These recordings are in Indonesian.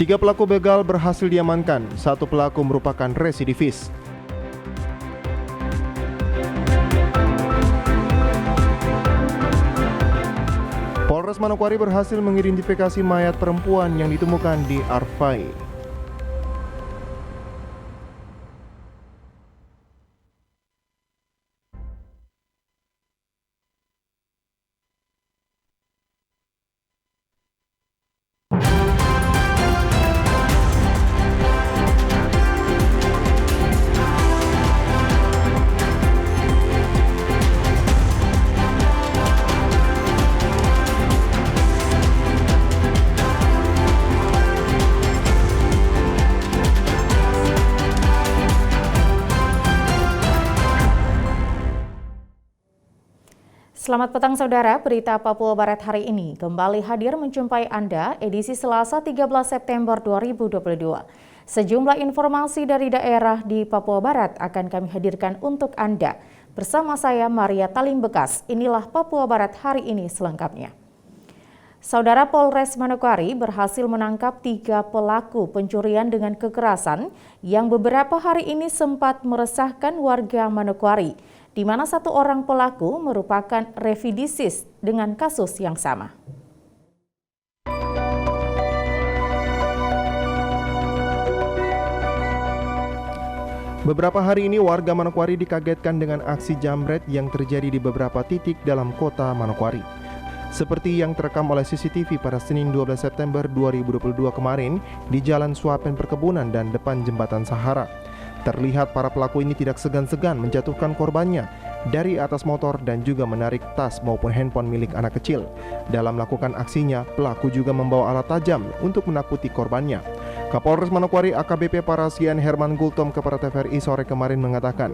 3 pelaku begal berhasil diamankan, 1 pelaku merupakan residivis. Polres Manokwari berhasil mengidentifikasi mayat perempuan yang ditemukan di Arfai. Selamat petang saudara, berita Papua Barat hari ini kembali hadir menjumpai Anda edisi Selasa 13 September 2022. Sejumlah informasi dari daerah di Papua Barat akan kami hadirkan untuk Anda. Bersama saya Maria Talim Bekas, inilah Papua Barat hari ini selengkapnya. Saudara, Polres Manokwari berhasil menangkap 3 pelaku pencurian dengan kekerasan yang beberapa hari ini sempat meresahkan warga Manokwari, di mana 1 orang pelaku merupakan residivis dengan kasus yang sama. Beberapa hari ini warga Manokwari dikagetkan dengan aksi jambret yang terjadi di beberapa titik dalam kota Manokwari. Seperti yang terekam oleh CCTV pada Senin 12 September 2022 kemarin di Jalan Suapen Perkebunan dan depan Jembatan Sahara. Terlihat para pelaku ini tidak segan-segan menjatuhkan korbannya dari atas motor dan juga menarik tas maupun handphone milik anak kecil. Dalam melakukan aksinya, pelaku juga membawa alat tajam untuk menakuti korbannya. Kapolres Manokwari AKBP Parasian Herman Gultom kepada TVRI sore kemarin mengatakan,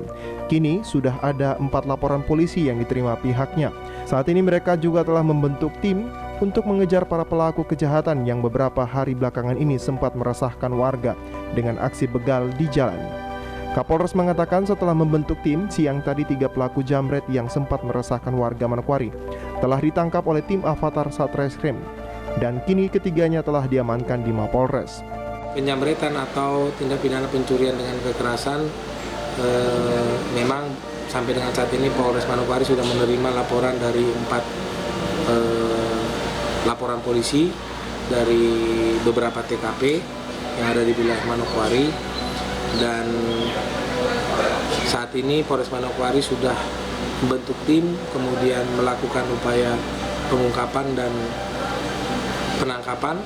kini sudah ada 4 laporan polisi yang diterima pihaknya. Saat ini mereka juga telah membentuk tim untuk mengejar para pelaku kejahatan yang beberapa hari belakangan ini sempat meresahkan warga dengan aksi begal di jalan. Kapolres mengatakan setelah membentuk tim, siang tadi 3 pelaku jambret yang sempat meresahkan warga Manokwari telah ditangkap oleh tim Avatar Satreskrim dan kini ketiganya telah diamankan di Mapolres. Penjambretan atau tindak pidana pencurian dengan kekerasan memang sampai dengan saat ini Polres Manokwari sudah menerima laporan dari 4 laporan polisi dari beberapa TKP yang ada di wilayah Manokwari, dan saat ini Polres Manokwari sudah membentuk tim kemudian melakukan upaya pengungkapan dan penangkapan.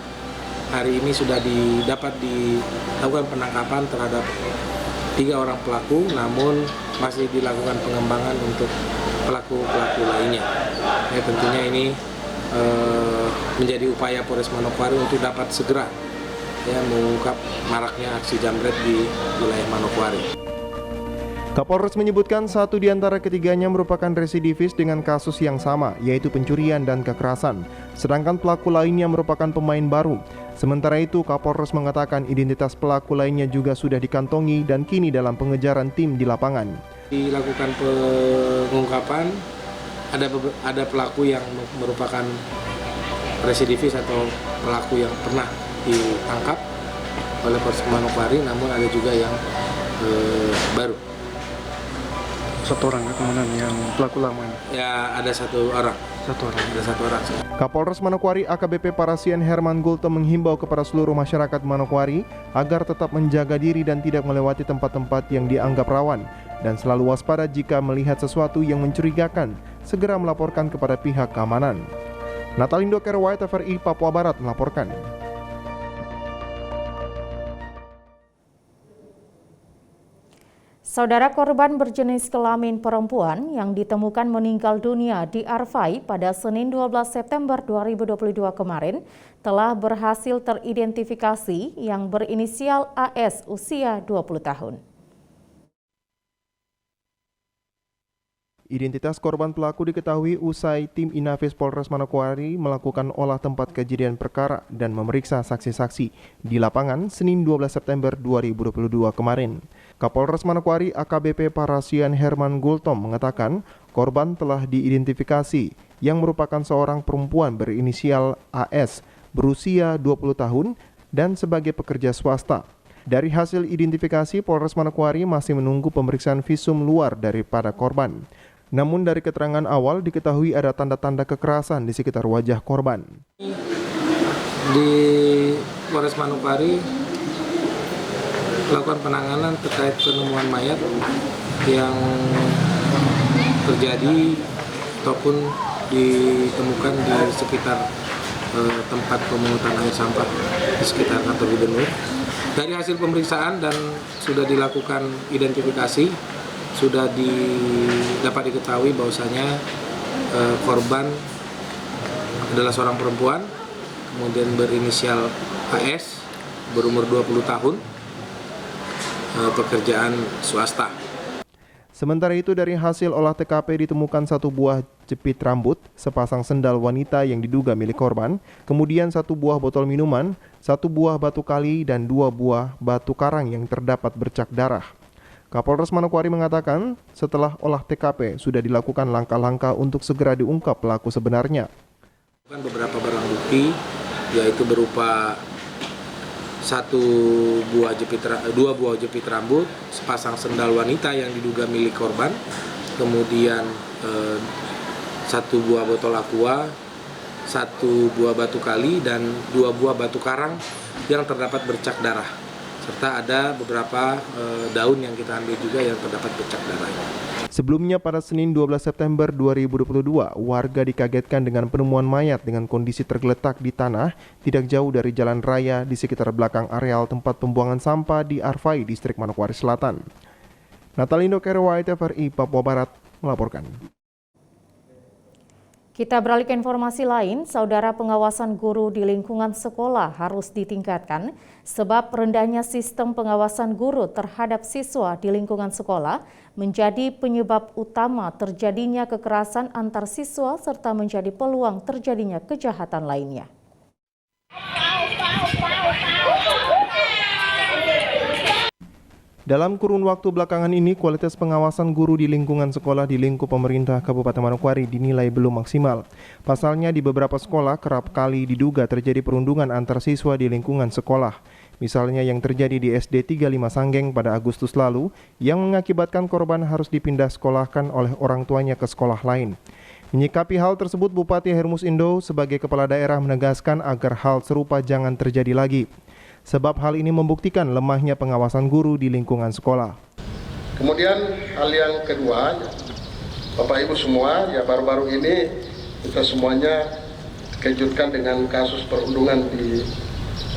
Hari ini sudah dilakukan penangkapan terhadap 3 orang pelaku, namun masih dilakukan pengembangan untuk pelaku-pelaku lainnya. Tentunya ini menjadi upaya Polres Manokwari untuk dapat segera mengungkap maraknya aksi jambret di wilayah Manokwari. Kapolres menyebutkan 1 di antara ketiganya merupakan residivis dengan kasus yang sama, yaitu pencurian dan kekerasan. Sedangkan pelaku lainnya merupakan pemain baru. Sementara itu, Kapolres mengatakan identitas pelaku lainnya juga sudah dikantongi dan kini dalam pengejaran tim di lapangan. Dilakukan pengungkapan, ada pelaku yang merupakan residivis atau pelaku yang pernah ditangkap oleh Polres Manokwari, namun ada juga yang baru. 1 orang kemudian yang pelaku lama? Ya, ada 1 orang. Ada 1 orang. Kapolres Manokwari AKBP Parasian Herman Gultom menghimbau kepada seluruh masyarakat Manokwari agar tetap menjaga diri dan tidak melewati tempat-tempat yang dianggap rawan dan selalu waspada jika melihat sesuatu yang mencurigakan, segera melaporkan kepada pihak keamanan. Natalindo Kerwai, TVRI Papua Barat melaporkan. Saudara, korban berjenis kelamin perempuan yang ditemukan meninggal dunia di Arfai pada Senin 12 September 2022 kemarin telah berhasil teridentifikasi yang berinisial AS usia 20 tahun. Identitas korban pelaku diketahui usai tim Inafis Polres Manokwari melakukan olah tempat kejadian perkara dan memeriksa saksi-saksi di lapangan Senin 12 September 2022 kemarin. Kapolres Manokwari AKBP Parasian Herman Gultom mengatakan korban telah diidentifikasi yang merupakan seorang perempuan berinisial AS berusia 20 tahun dan sebagai pekerja swasta. Dari hasil identifikasi, Polres Manokwari masih menunggu pemeriksaan visum luar daripada korban. Namun dari keterangan awal diketahui ada tanda-tanda kekerasan di sekitar wajah korban. Di Polres Manokwari melakukan penanganan terkait penemuan mayat yang terjadi ataupun ditemukan di sekitar tempat pemungutan air sampah di sekitar kantor gubernur. Dari hasil pemeriksaan dan sudah dilakukan identifikasi, sudah dapat diketahui bahwasanya korban adalah seorang perempuan, kemudian berinisial AS, berumur 20 tahun, pekerjaan swasta. Sementara itu dari hasil olah TKP ditemukan 1 buah jepit rambut, sepasang sendal wanita yang diduga milik korban, kemudian 1 buah botol minuman, 1 buah batu kali dan 2 buah batu karang yang terdapat bercak darah. Kapolres Manokwari mengatakan setelah olah TKP sudah dilakukan langkah-langkah untuk segera diungkap pelaku sebenarnya. Beberapa barang bukti yaitu berupa 2 buah jepit rambut, sepasang sendal wanita yang diduga milik korban, kemudian 1 buah botol aqua, 1 buah batu kali dan 2 buah batu karang yang terdapat bercak darah. Serta ada beberapa daun yang kita ambil juga yang terdapat bercak darah. Sebelumnya pada Senin 12 September 2022, warga dikagetkan dengan penemuan mayat dengan kondisi tergeletak di tanah tidak jauh dari jalan raya di sekitar belakang areal tempat pembuangan sampah di Arfai, Distrik Manokwari Selatan. Natalindo Kerwai, TVRI, Papua Barat, melaporkan. Kita beralih ke informasi lain, saudara, pengawasan guru di lingkungan sekolah harus ditingkatkan sebab rendahnya sistem pengawasan guru terhadap siswa di lingkungan sekolah menjadi penyebab utama terjadinya kekerasan antar siswa serta menjadi peluang terjadinya kejahatan lainnya. Dalam kurun waktu belakangan ini, kualitas pengawasan guru di lingkungan sekolah di lingkup pemerintah Kabupaten Manokwari dinilai belum maksimal. Pasalnya di beberapa sekolah kerap kali diduga terjadi perundungan antar siswa di lingkungan sekolah. Misalnya yang terjadi di SD 35 Sanggeng pada Agustus lalu, yang mengakibatkan korban harus dipindah sekolahkan oleh orang tuanya ke sekolah lain. Menyikapi hal tersebut, Bupati Hermus Indo sebagai kepala daerah menegaskan agar hal serupa jangan terjadi lagi. Sebab hal ini membuktikan lemahnya pengawasan guru di lingkungan sekolah. Kemudian hal yang kedua, Bapak Ibu semua, ya baru-baru ini kita semuanya dikejutkan dengan kasus perundungan di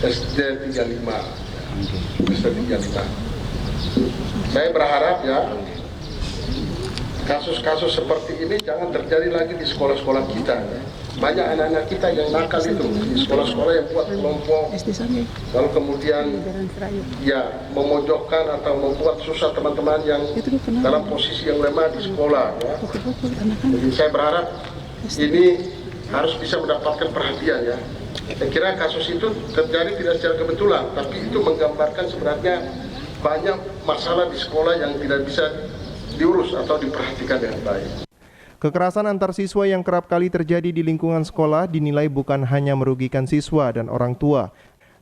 SD 35. Saya berharap ya kasus-kasus seperti ini jangan terjadi lagi di sekolah-sekolah kita. Banyak anak-anak kita yang nakal itu di sekolah-sekolah yang buat kelompok, lalu kemudian ya memojokkan atau membuat susah teman-teman yang dalam posisi yang lemah di sekolah. Ya. Jadi saya berharap ini harus bisa mendapatkan perhatian ya. Saya kira kasus itu terjadi tidak secara kebetulan, tapi itu menggambarkan sebenarnya banyak masalah di sekolah yang tidak bisa diurus atau diperhatikan dengan baik. Kekerasan antar siswa yang kerap kali terjadi di lingkungan sekolah dinilai bukan hanya merugikan siswa dan orang tua,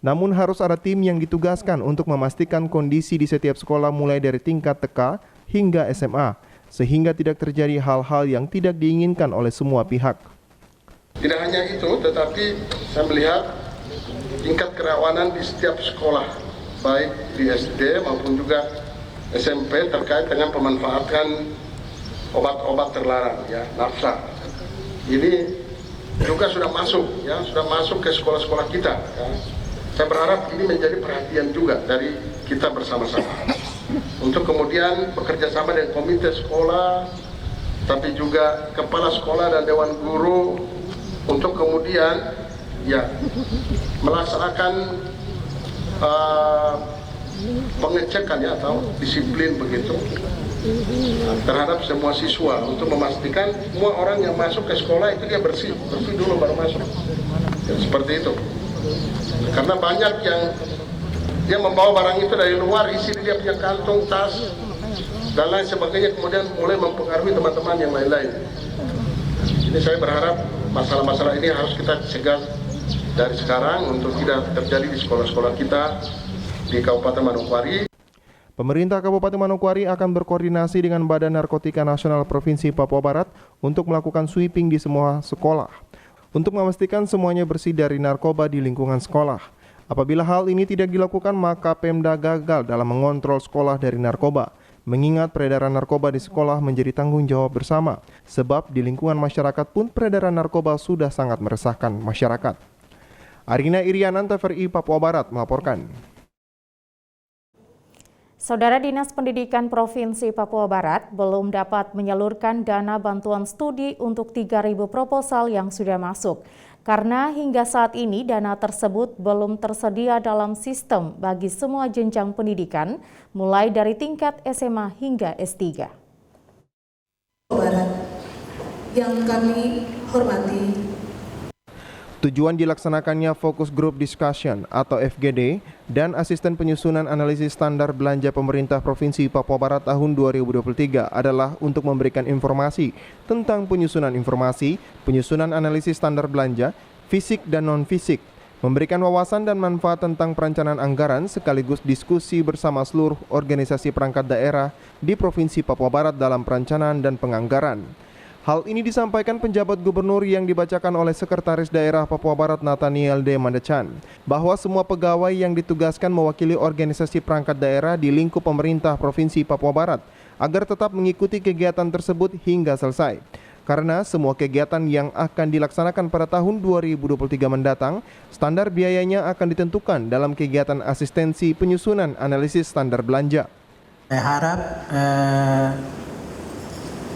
namun harus ada tim yang ditugaskan untuk memastikan kondisi di setiap sekolah mulai dari tingkat TK hingga SMA, sehingga tidak terjadi hal-hal yang tidak diinginkan oleh semua pihak. Tidak hanya itu, tetapi saya melihat tingkat kerawanan di setiap sekolah, baik di SD maupun juga SMP terkait dengan pemanfaatan obat-obat terlarang, ya, nafsa. Ini juga sudah masuk ke sekolah-sekolah kita. Ya. Saya berharap ini menjadi perhatian juga dari kita bersama-sama. Untuk kemudian bekerja sama dengan komite sekolah, tapi juga kepala sekolah dan dewan guru, untuk kemudian ya melaksanakan pengecekan ya atau disiplin begitu terhadap semua siswa untuk memastikan semua orang yang masuk ke sekolah itu dia bersih dulu baru masuk. Ya, seperti itu. Karena banyak yang dia membawa barang itu dari luar, isi dia punya kantong, tas dan lain sebagainya, kemudian mulai mempengaruhi teman-teman yang lain-lain. Ini saya berharap masalah-masalah ini harus kita cegah dari sekarang untuk tidak terjadi di sekolah-sekolah kita di Kabupaten Manokwari. Pemerintah Kabupaten Manokwari akan berkoordinasi dengan Badan Narkotika Nasional Provinsi Papua Barat untuk melakukan sweeping di semua sekolah, untuk memastikan semuanya bersih dari narkoba di lingkungan sekolah. Apabila hal ini tidak dilakukan, maka Pemda gagal dalam mengontrol sekolah dari narkoba. Mengingat peredaran narkoba di sekolah menjadi tanggung jawab bersama, sebab di lingkungan masyarakat pun peredaran narkoba sudah sangat meresahkan masyarakat. Arina Irianan, TVRI Papua Barat melaporkan. Saudara Dinas Pendidikan Provinsi Papua Barat belum dapat menyalurkan dana bantuan studi untuk 3.000 proposal yang sudah masuk. Karena hingga saat ini dana tersebut belum tersedia dalam sistem bagi semua jenjang pendidikan, mulai dari tingkat SMA hingga S3. Barat yang kami hormati. Tujuan dilaksanakannya Focus Group Discussion atau FGD dan Asisten Penyusunan Analisis Standar Belanja Pemerintah Provinsi Papua Barat tahun 2023 adalah untuk memberikan informasi tentang penyusunan informasi, penyusunan analisis standar belanja, fisik dan non-fisik, memberikan wawasan dan manfaat tentang perencanaan anggaran sekaligus diskusi bersama seluruh organisasi perangkat daerah di Provinsi Papua Barat dalam perencanaan dan penganggaran. Hal ini disampaikan penjabat gubernur yang dibacakan oleh Sekretaris Daerah Papua Barat Nathaniel D. Mandacan, bahwa semua pegawai yang ditugaskan mewakili organisasi perangkat daerah di lingkup pemerintah Provinsi Papua Barat agar tetap mengikuti kegiatan tersebut hingga selesai. Karena semua kegiatan yang akan dilaksanakan pada tahun 2023 mendatang, standar biayanya akan ditentukan dalam kegiatan asistensi penyusunan analisis standar belanja. Saya harap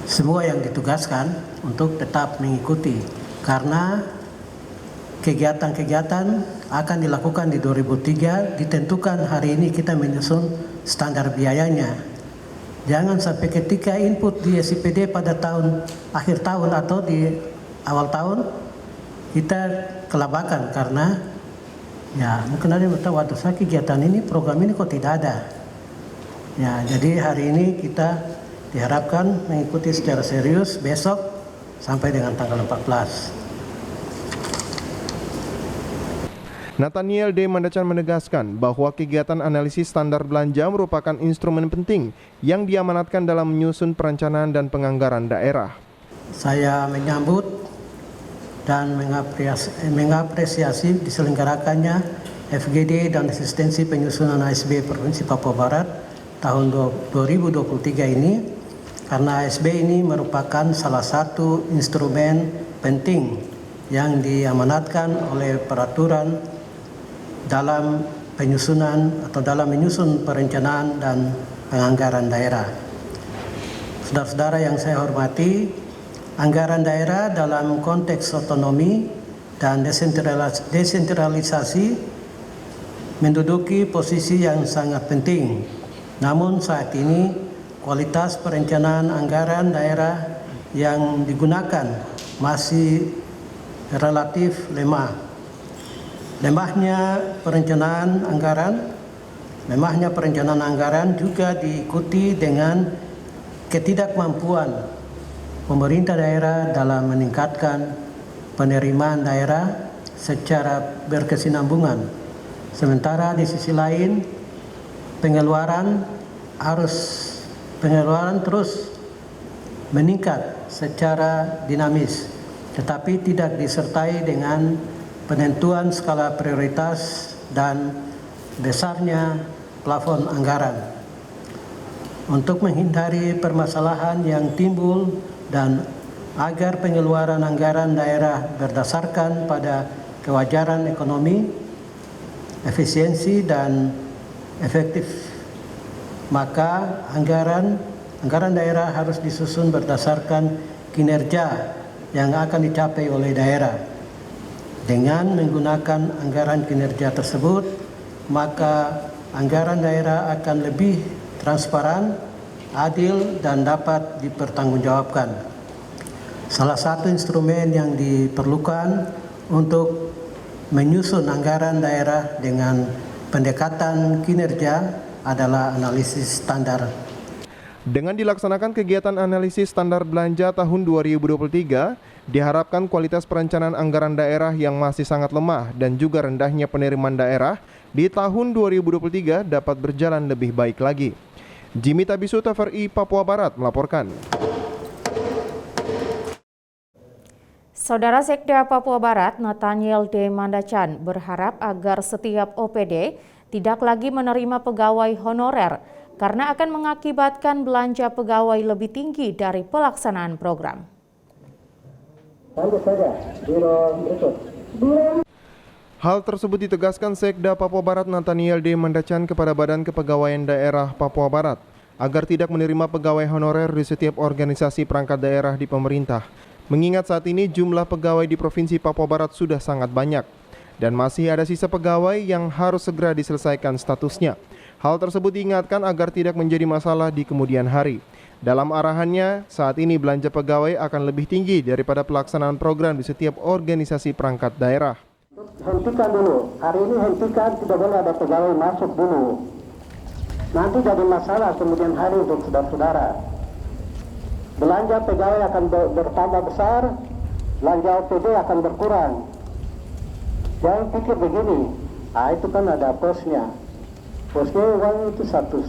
semua yang ditugaskan untuk tetap mengikuti, karena kegiatan-kegiatan akan dilakukan di 2003, ditentukan hari ini kita menyusun standar biayanya. Jangan sampai ketika input di SIPD pada akhir tahun atau di awal tahun kita kelabakan, karena ya mungkin ada yang bertanya, waduh saya kegiatan ini, program ini kok tidak ada. Ya, jadi hari ini kita diharapkan mengikuti secara serius besok sampai dengan tanggal 14. Nathaniel D. Mandacan menegaskan bahwa kegiatan analisis standar belanja merupakan instrumen penting yang diamanatkan dalam menyusun perencanaan dan penganggaran daerah. Saya menyambut dan mengapresiasi diselenggarakannya FGD dan asistensi penyusunan ASB Provinsi Papua Barat tahun 2023 ini, karena ASB ini merupakan salah satu instrumen penting yang diamanatkan oleh peraturan dalam penyusunan atau dalam menyusun perencanaan dan penganggaran daerah. Saudara-saudara yang saya hormati, anggaran daerah dalam konteks otonomi dan desentralisasi menduduki posisi yang sangat penting. Namun saat ini kualitas perencanaan anggaran daerah yang digunakan masih relatif lemah. Lemahnya perencanaan anggaran juga diikuti dengan ketidakmampuan pemerintah daerah dalam meningkatkan penerimaan daerah secara berkesinambungan. Sementara di sisi lain pengeluaran terus meningkat secara dinamis, tetapi tidak disertai dengan penentuan skala prioritas dan besarnya plafon anggaran. Untuk menghindari permasalahan yang timbul dan agar pengeluaran anggaran daerah berdasarkan pada kewajaran ekonomi, efisiensi dan efektif, maka anggaran daerah harus disusun berdasarkan kinerja yang akan dicapai oleh daerah. Dengan menggunakan anggaran kinerja tersebut, maka anggaran daerah akan lebih transparan, adil, dan dapat dipertanggungjawabkan. Salah satu instrumen yang diperlukan untuk menyusun anggaran daerah dengan pendekatan kinerja adalah analisis standar. Dengan dilaksanakan kegiatan analisis standar belanja tahun 2023, diharapkan kualitas perencanaan anggaran daerah yang masih sangat lemah dan juga rendahnya penerimaan daerah di tahun 2023 dapat berjalan lebih baik lagi. Jimmy Tabisu, TVRI Papua Barat melaporkan. Saudara Sekda Papua Barat, Nathaniel D. Mandacan, berharap agar setiap OPD tidak lagi menerima pegawai honorer karena akan mengakibatkan belanja pegawai lebih tinggi dari pelaksanaan program. Hal tersebut ditegaskan Sekda Papua Barat Nathaniel D. Mandacan kepada Badan Kepegawaian Daerah Papua Barat agar tidak menerima pegawai honorer di setiap organisasi perangkat daerah di pemerintah. Mengingat saat ini jumlah pegawai di Provinsi Papua Barat sudah sangat banyak dan masih ada sisa pegawai yang harus segera diselesaikan statusnya. Hal tersebut diingatkan agar tidak menjadi masalah di kemudian hari. Dalam arahannya, saat ini belanja pegawai akan lebih tinggi daripada pelaksanaan program di setiap organisasi perangkat daerah. Hentikan dulu, hari ini hentikan, tidak boleh ada pegawai masuk dulu. Nanti jadi masalah kemudian hari untuk saudara-saudara. Belanja pegawai akan bertambah besar, belanja OPD akan berkurang. Jangan pikir begini, itu kan ada posnya. Posnya uang itu satu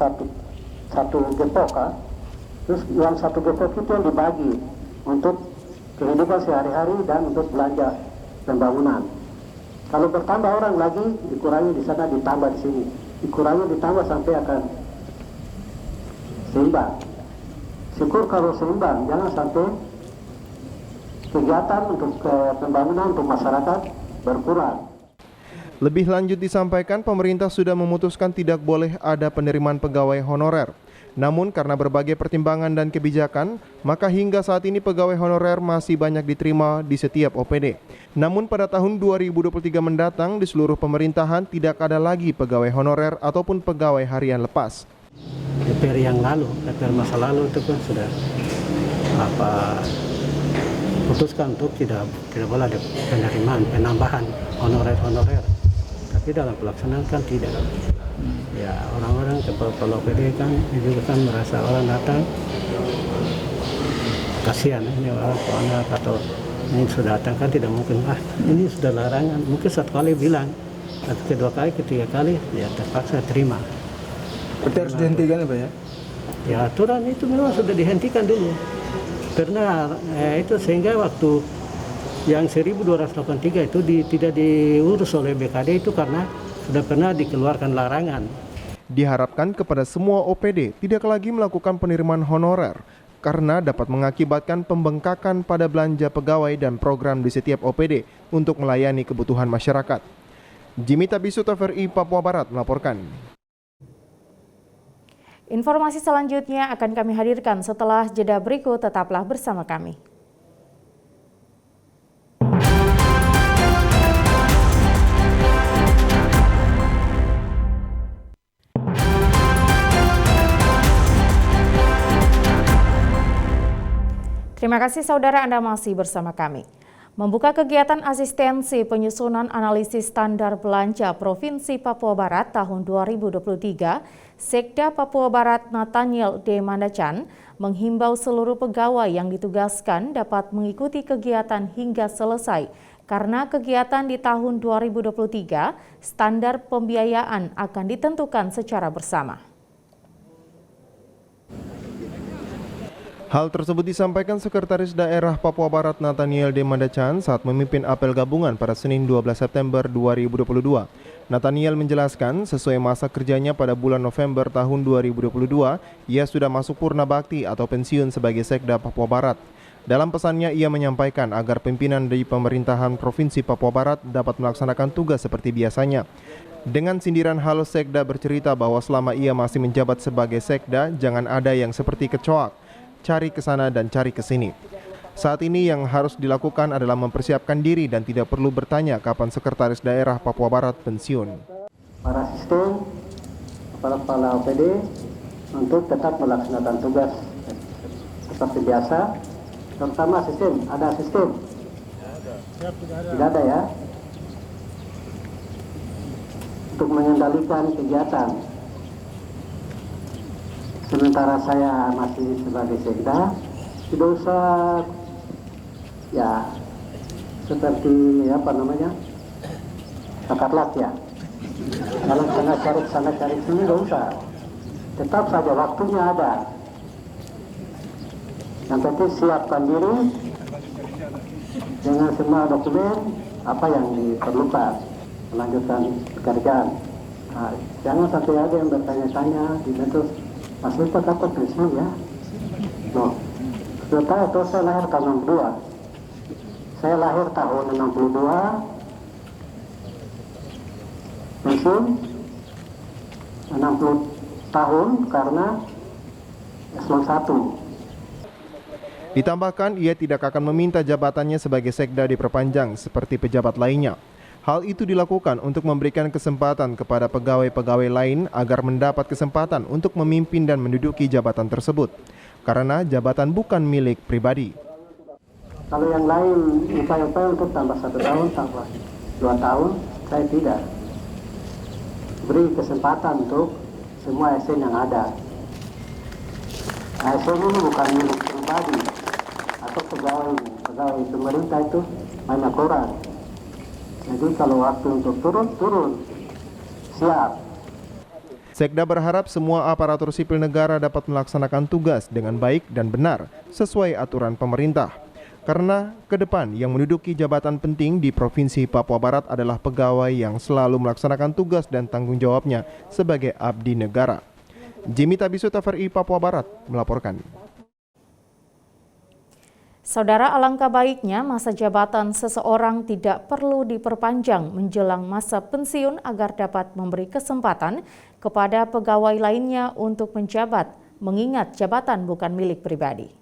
gepok, terus uang satu gepok itu yang dibagi untuk kehidupan sehari-hari dan untuk belanja pembangunan. Kalau bertambah orang lagi, dikurangi di sana, ditambah di sini, dikurangi ditambah sampai akan seimbang. Syukur kalau seimbang, jangan sampai kegiatan untuk pembangunan untuk masyarakat berkurang. Lebih lanjut disampaikan, pemerintah sudah memutuskan tidak boleh ada penerimaan pegawai honorer. Namun karena berbagai pertimbangan dan kebijakan, maka hingga saat ini pegawai honorer masih banyak diterima di setiap OPD. Namun pada tahun 2023 mendatang di seluruh pemerintahan tidak ada lagi pegawai honorer ataupun pegawai harian lepas. DPR yang lalu, DPR masa lalu itu kan sudah putuskan untuk tidak boleh ada penerimaan, penambahan honorer. Tapi dalam pelaksanaan kan tidak. Ya orang-orang kalau PD kan juga kan merasa orang datang kasihan ini orang anak atau ini sudah datang kan tidak mungkin ini sudah larangan, mungkin satu kali bilang, atau kedua kali, ketiga kali ya terpaksa terima. Berarti harus dihentikan ya Pak ya? Ya aturan itu memang sudah dihentikan dulu. Karena itu sehingga waktu yang 1283 itu tidak diurus oleh BKD itu karena sudah pernah dikeluarkan larangan. Diharapkan kepada semua OPD tidak lagi melakukan penerimaan honorer karena dapat mengakibatkan pembengkakan pada belanja pegawai dan program di setiap OPD untuk melayani kebutuhan masyarakat. Jimmy Tabisu, TVRI Papua Barat melaporkan. Informasi selanjutnya akan kami hadirkan setelah jeda berikut, tetaplah bersama kami. Terima kasih saudara Anda masih bersama kami. Membuka kegiatan asistensi penyusunan analisis standar belanja Provinsi Papua Barat tahun 2023, Sekda Papua Barat Nathaniel D. Mandacan menghimbau seluruh pegawai yang ditugaskan dapat mengikuti kegiatan hingga selesai karena kegiatan di tahun 2023 standar pembiayaan akan ditentukan secara bersama. Hal tersebut disampaikan Sekretaris Daerah Papua Barat Nathaniel D. Mandacan saat memimpin apel gabungan pada Senin 12 September 2022. Nathaniel menjelaskan sesuai masa kerjanya pada bulan November tahun 2022, ia sudah masuk purna bakti atau pensiun sebagai Sekda Papua Barat. Dalam pesannya ia menyampaikan agar pimpinan dari pemerintahan Provinsi Papua Barat dapat melaksanakan tugas seperti biasanya. Dengan sindiran halus Sekda bercerita bahwa selama ia masih menjabat sebagai Sekda, jangan ada yang seperti kecoak, cari ke sana dan cari ke sini. Saat ini yang harus dilakukan adalah mempersiapkan diri dan tidak perlu bertanya kapan Sekretaris Daerah Papua Barat pensiun. Para asisten, kepala OPD untuk tetap melaksanakan tugas seperti biasa. Terutama asisten, ada asisten? Tidak ada ya? Untuk mengendalikan kegiatan. sementara saya masih sebagai sekda, tidak usah ya seperti akad lat ya. Kalau sana cari sini tidak usah. Tetap saja waktunya ada. Yang penting siapkan diri dengan semua dokumen apa yang diperlukan melanjutkan pekerjaan. Nah, jangan sampai ada yang bertanya-tanya di medsos, Mas Lupa kapan pensiun ya? No, sudah tahu tuh saya lahir tahun 62. Saya lahir tahun 62, pensiun 60 tahun karena eselon 1. Ditambahkan, ia tidak akan meminta jabatannya sebagai sekda diperpanjang seperti pejabat lainnya. Hal itu dilakukan untuk memberikan kesempatan kepada pegawai-pegawai lain agar mendapat kesempatan untuk memimpin dan menduduki jabatan tersebut, karena jabatan bukan milik pribadi. Kalau yang lain upaya-upaya untuk tambah 1 tahun, tambah 2 tahun, saya tidak. Beri kesempatan untuk semua ASN yang ada. ASN ini bukan milik pribadi atau pegawai pemerintah itu banyak orang. Jadi kalau waktu untuk turun, siap. Sekda berharap semua aparatur sipil negara dapat melaksanakan tugas dengan baik dan benar sesuai aturan pemerintah. Karena ke depan yang menduduki jabatan penting di Provinsi Papua Barat adalah pegawai yang selalu melaksanakan tugas dan tanggung jawabnya sebagai abdi negara. Jimmy Tabisu, TVRI Papua Barat melaporkan. Saudara, alangkah baiknya masa jabatan seseorang tidak perlu diperpanjang menjelang masa pensiun agar dapat memberi kesempatan kepada pegawai lainnya untuk menjabat, mengingat jabatan bukan milik pribadi.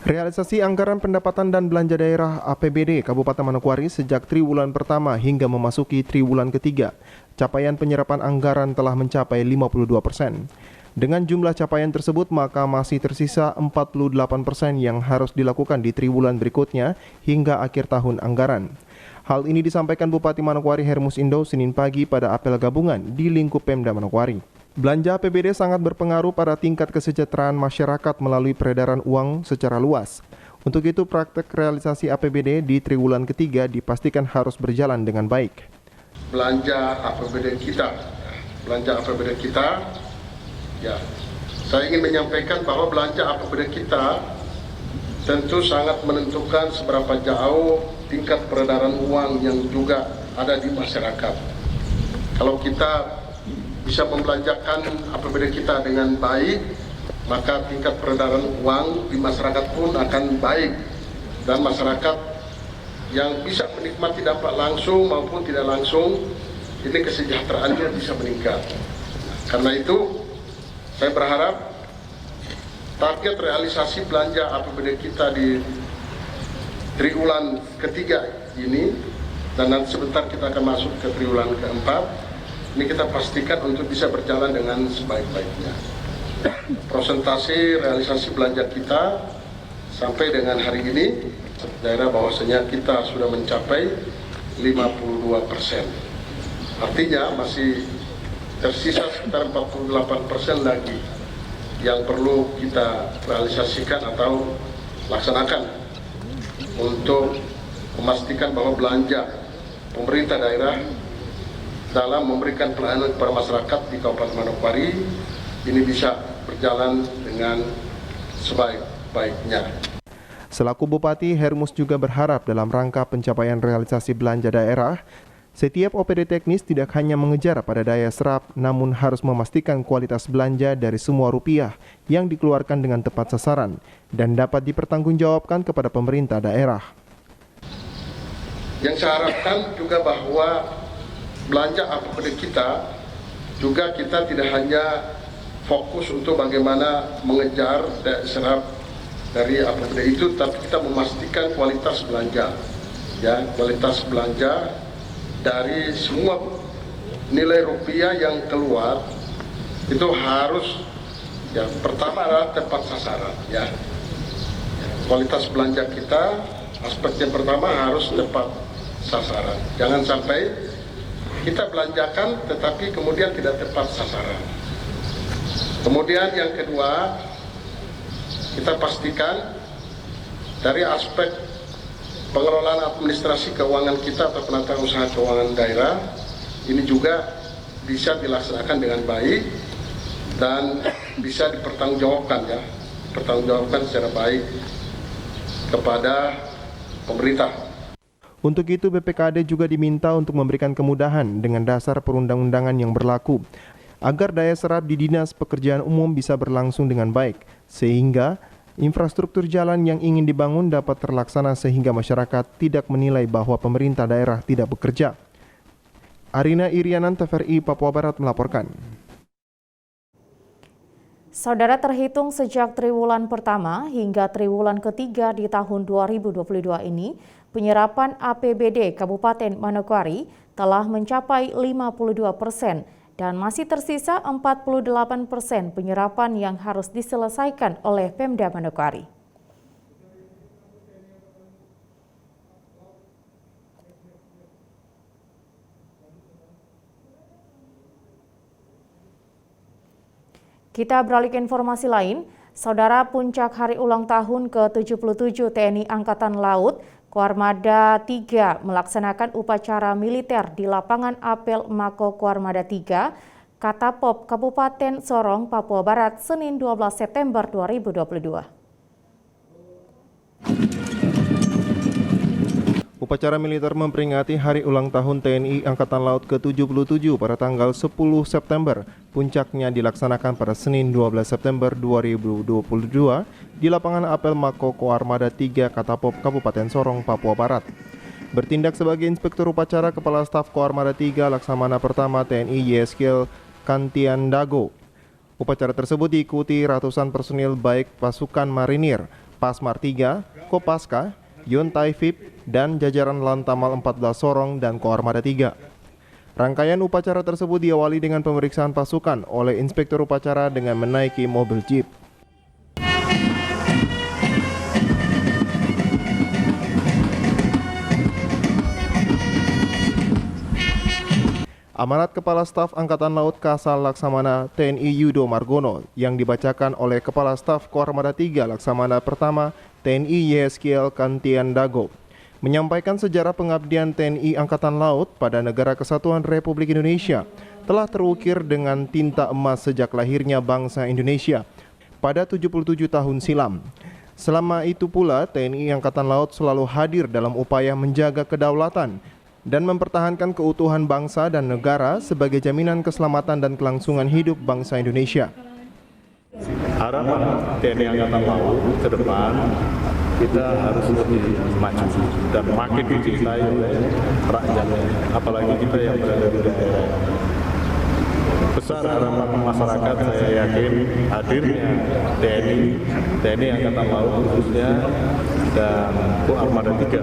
Realisasi anggaran pendapatan dan belanja daerah APBD Kabupaten Manokwari sejak triwulan pertama hingga memasuki triwulan ketiga, capaian penyerapan anggaran telah mencapai 52%. Dengan jumlah capaian tersebut, maka masih tersisa 48% yang harus dilakukan di triwulan berikutnya hingga akhir tahun anggaran. Hal ini disampaikan Bupati Manokwari Hermus Indo Senin pagi pada apel gabungan di lingkup Pemda Manokwari. Belanja APBD sangat berpengaruh pada tingkat kesejahteraan masyarakat melalui peredaran uang secara luas. Untuk itu, praktek realisasi APBD di triwulan ketiga dipastikan harus berjalan dengan baik. Belanja APBD kita, ya, saya ingin menyampaikan bahwa belanja APBD kita tentu sangat menentukan seberapa jauh tingkat peredaran uang yang juga ada di masyarakat. Kalau kita bisa membelanjakan APBD kita dengan baik, maka tingkat peredaran uang di masyarakat pun akan baik, dan masyarakat yang bisa menikmati dampak langsung maupun tidak langsung, ini kesejahteraannya bisa meningkat. Karena itu, saya berharap target realisasi belanja APBD kita di triwulan ketiga ini, dan nanti sebentar kita akan masuk ke triwulan keempat, ini kita pastikan untuk bisa berjalan dengan sebaik-baiknya. Persentase realisasi belanja kita sampai dengan hari ini, daerah bahwasanya kita sudah mencapai 52%. Artinya masih tersisa sekitar 48% lagi yang perlu kita realisasikan atau laksanakan untuk memastikan bahwa belanja pemerintah daerah dalam memberikan pelayanan kepada masyarakat di Kabupaten Manokwari ini bisa berjalan dengan sebaik-baiknya. Selaku Bupati, Hermus juga berharap dalam rangka pencapaian realisasi belanja daerah, setiap OPD teknis tidak hanya mengejar pada daya serap, namun harus memastikan kualitas belanja dari semua rupiah yang dikeluarkan dengan tepat sasaran dan dapat dipertanggungjawabkan kepada pemerintah daerah. Yang saya harapkan juga bahwa belanja APBD kita juga kita tidak hanya fokus untuk bagaimana mengejar daya serap dari APBD itu, tapi kita memastikan kualitas belanja, ya, kualitas belanja dari semua nilai rupiah yang keluar itu harus, ya, pertama adalah tepat sasaran, ya. Kualitas belanja kita aspek yang pertama harus tepat sasaran. Jangan sampai kita belanjakan tetapi kemudian tidak tepat sasaran. Kemudian yang kedua, kita pastikan dari aspek pengelolaan administrasi keuangan kita atau penata usaha keuangan daerah ini juga bisa dilaksanakan dengan baik dan bisa dipertanggungjawabkan secara baik kepada pemerintah. Untuk itu BPKAD juga diminta untuk memberikan kemudahan dengan dasar perundang-undangan yang berlaku agar daya serap di Dinas Pekerjaan Umum bisa berlangsung dengan baik sehingga infrastruktur jalan yang ingin dibangun dapat terlaksana sehingga masyarakat tidak menilai bahwa pemerintah daerah tidak bekerja. Arina Irianan, TVRI Papua Barat melaporkan. Saudara, terhitung sejak triwulan pertama hingga triwulan ketiga di tahun 2022 ini, penyerapan APBD Kabupaten Manokwari telah mencapai 52% dan masih tersisa 48% penyerapan yang harus diselesaikan oleh Pemda Manokwari. Kita beralih ke informasi lain. Saudara, puncak hari ulang tahun ke-77 TNI Angkatan Laut, Koarmada 3 melaksanakan upacara militer di lapangan apel Mako Koarmada 3, Katapop, Kabupaten Sorong, Papua Barat, Senin 12 September 2022. Upacara militer memperingati Hari Ulang Tahun TNI Angkatan Laut ke-77 pada tanggal 10 September. Puncaknya dilaksanakan pada Senin 12 September 2022 di lapangan apel Mako Koarmada 3 Katapop, Kabupaten Sorong, Papua Barat. Bertindak sebagai Inspektur Upacara Kepala Staf Koarmada 3 Laksamana Pertama TNI YSKL Kantian Dago. Upacara tersebut diikuti ratusan personil baik pasukan marinir, Pasmar 3, Kopaska, Yontai VIP, dan jajaran Lantamal 14 Sorong dan Koarmada 3. Rangkaian upacara tersebut diawali dengan pemeriksaan pasukan oleh Inspektur Upacara dengan menaiki mobil jeep. Amanat Kepala Staf Angkatan Laut Kasal Laksamana TNI Yudo Margono yang dibacakan oleh Kepala Staf Koarmada 3 Laksamana Pertama TNI YSKL Kantian Dago menyampaikan sejarah pengabdian TNI Angkatan Laut pada Negara Kesatuan Republik Indonesia telah terukir dengan tinta emas sejak lahirnya bangsa Indonesia pada 77 tahun silam. Selama itu pula TNI Angkatan Laut selalu hadir dalam upaya menjaga kedaulatan dan mempertahankan keutuhan bangsa dan negara sebagai jaminan keselamatan dan kelangsungan hidup bangsa Indonesia. Harapan TNI Angkatan Laut ke depan kita harus lebih maju dan makin dicintai oleh rakyatnya, apalagi kita yang berada di daerah. Besar harapan masyarakat, saya yakin hadirnya TNI Angkatan Laut khususnya dan Koarmada 3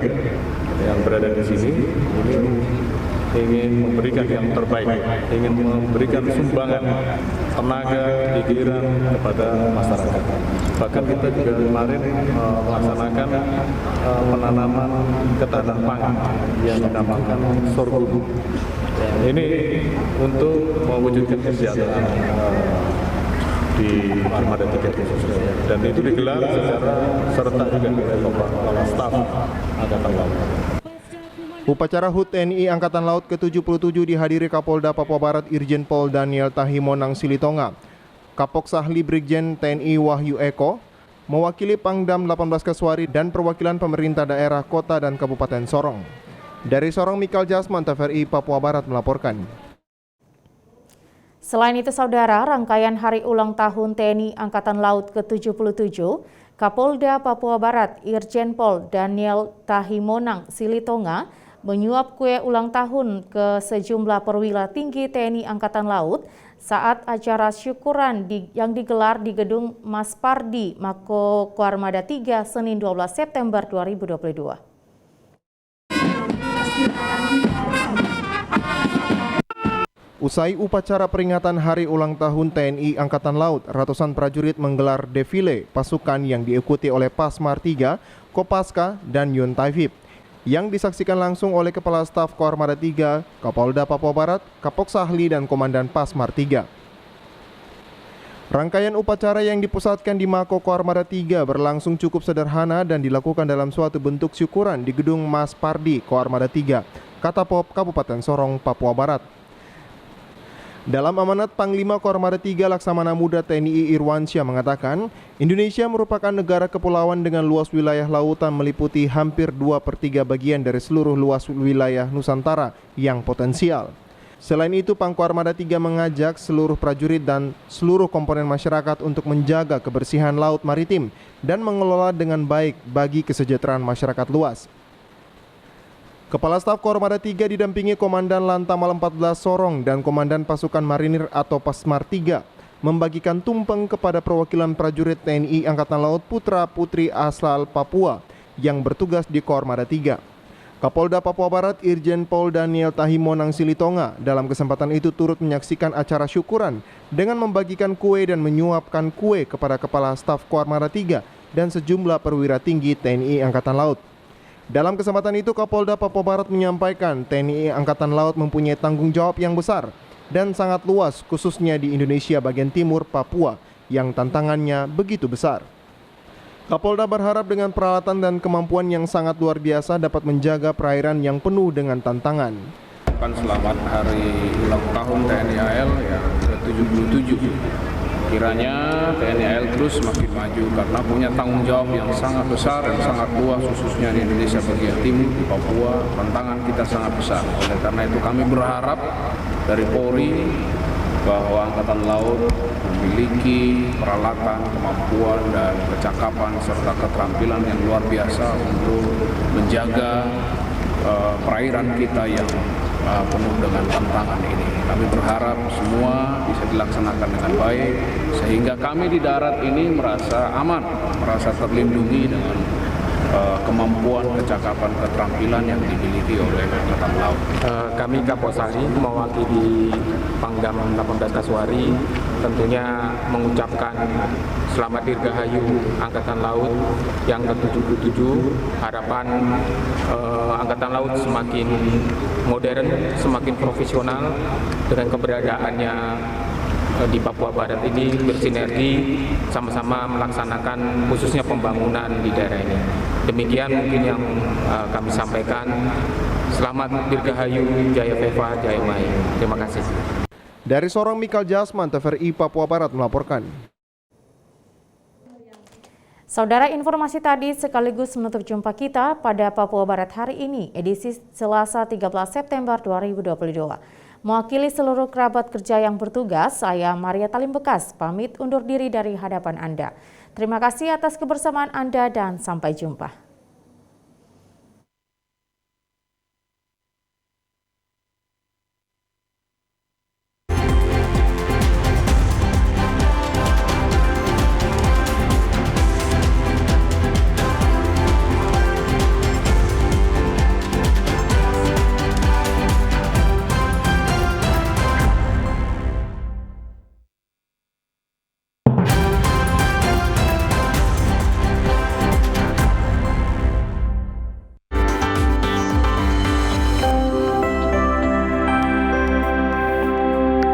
yang berada di sini ini ingin memberikan yang terbaik, ingin memberikan sumbangan tenaga, pikiran kepada masyarakat. Bahkan kita juga kemarin melaksanakan penanaman ketahanan pangan yang dinamakan sorghum. Ini untuk mewujudkan kesejahteraan di Armada 3 khususnya, dan itu digelar secara serentak juga oleh Kepala Staf Angkatan Laut. Upacara HUT TNI Angkatan Laut ke-77 dihadiri Kapolda Papua Barat Irjen Pol Daniel Tahimonang Silitonga, Kapok Sahli Brigjen TNI Wahyu Eko, mewakili Pangdam 18 Kaswari dan perwakilan pemerintah daerah, kota, dan Kabupaten Sorong. Dari Sorong, Mikal Jasman, TVRI Papua Barat melaporkan. Selain itu, saudara, rangkaian Hari Ulang Tahun TNI Angkatan Laut ke-77, Kapolda Papua Barat Irjen Pol Daniel Tahimonang Silitonga menyuap kue ulang tahun ke sejumlah perwira tinggi TNI Angkatan Laut saat acara syukuran yang digelar di Gedung Mas Pardi, Mako Koarmada 3, Senin 12 September 2022. Usai upacara peringatan Hari Ulang Tahun TNI Angkatan Laut, ratusan prajurit menggelar defile pasukan yang diikuti oleh Pasmar 3, Kopaska, dan Yontai VIP. yang disaksikan langsung oleh Kepala Staf Koarmada 3, Kapolda Papua Barat, Kapok Sahli, dan Komandan Pasmar 3. Rangkaian upacara yang dipusatkan di Mako Koarmada 3 berlangsung cukup sederhana dan dilakukan dalam suatu bentuk syukuran di Gedung Mas Pardi Koarmada 3, Katapop, Kabupaten Sorong, Papua Barat. Dalam amanat Panglima Koarmada 3 Laksamana Muda TNI Irwansyah mengatakan, Indonesia merupakan negara kepulauan dengan luas wilayah lautan meliputi hampir 2/3 bagian dari seluruh luas wilayah Nusantara yang potensial. Selain itu, Pangkoarmada 3 mengajak seluruh prajurit dan seluruh komponen masyarakat untuk menjaga kebersihan laut maritim dan mengelola dengan baik bagi kesejahteraan masyarakat luas. Kepala Staf Koarmada 3 didampingi Komandan Lantamal 14 Sorong dan Komandan Pasukan Marinir atau Pasmar 3 membagikan tumpeng kepada perwakilan prajurit TNI Angkatan Laut putra-putri asal Papua yang bertugas di Koarmada 3. Kapolda Papua Barat Irjen Pol Daniel Tahimonang Silitonga dalam kesempatan itu turut menyaksikan acara syukuran dengan membagikan kue dan menyuapkan kue kepada Kepala Staf Koarmada 3 dan sejumlah perwira tinggi TNI Angkatan Laut. Dalam kesempatan itu, Kapolda Papua Barat menyampaikan TNI Angkatan Laut mempunyai tanggung jawab yang besar dan sangat luas khususnya di Indonesia bagian timur Papua yang tantangannya begitu besar. Kapolda berharap dengan peralatan dan kemampuan yang sangat luar biasa dapat menjaga perairan yang penuh dengan tantangan. Selamat hari ulang tahun TNI AL yang ke-77. Kiranya TNI AL terus semakin maju karena punya tanggung jawab yang sangat besar dan sangat luas khususnya di Indonesia bagian timur, di Papua. Tantangan kita sangat besar. Oleh karena itu kami berharap dari Polri bahwa Angkatan Laut memiliki peralatan, kemampuan, dan kecakapan serta keterampilan yang luar biasa untuk menjaga perairan kita yang penuh dengan tantangan ini. Kami berharap semua bisa dilaksanakan dengan baik sehingga kami di darat ini merasa aman, merasa terlindungi dengan kemampuan, kecakapan, keterampilan yang dimiliki oleh Angkatan Laut. Kami Kapok Sahli mewakili Pangdam 18 Kasuari tentunya mengucapkan selamat dirgahayu Angkatan Laut yang ke-77. Harapan Angkatan Laut semakin modern, semakin profesional dengan keberadaannya di Papua Barat ini bersinergi sama-sama melaksanakan khususnya pembangunan di daerah ini. Demikian mungkin yang kami sampaikan. Selamat Dirgahayu, Jaya Veva, Jaya Maya. Terima kasih. Dari Sorong, Mikal Jasman, TVRI Papua Barat melaporkan. Saudara, informasi tadi sekaligus menutup jumpa kita pada Papua Barat hari ini, edisi Selasa 13 September 2022. Mewakili seluruh kerabat kerja yang bertugas, saya Maria Talim Bekas pamit undur diri dari hadapan Anda. Terima kasih atas kebersamaan Anda dan sampai jumpa.